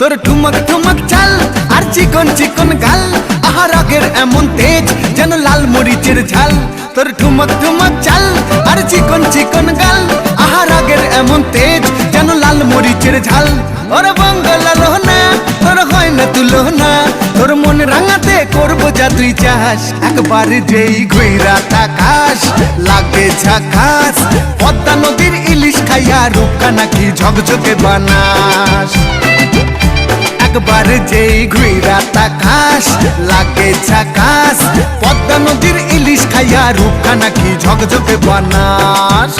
তোর ঠুমক ঠুমক চাল আর চিকন চিকন গাল, আহা রাগের এমন তেজ যেন লাল মরিচের ঝাল। তোর ঠুমক ঠুমক চাল আর চিকন চিকন গাল, আহা রাগের এমন তেজ যেন লাল মরিচের ঝাল। ওর বাংলা লোহনা তোর হয় না তুলনা, তোর মন রাঙাতে করবো যা তুই চাস। একবার যেই ঘুইরা তাকাস লাগে ঝাকাস, পদ্মা নদীর ইলিশ খাইয়া রূপকা নাকি ঝকঝকে বানাস। একবার যেই ঘুইরা তাকাস লাগে ঝাকাস, পদ্মা নদীর ইলিশ খাইয়া রূপকা নাকি ঝকঝকে বানাস।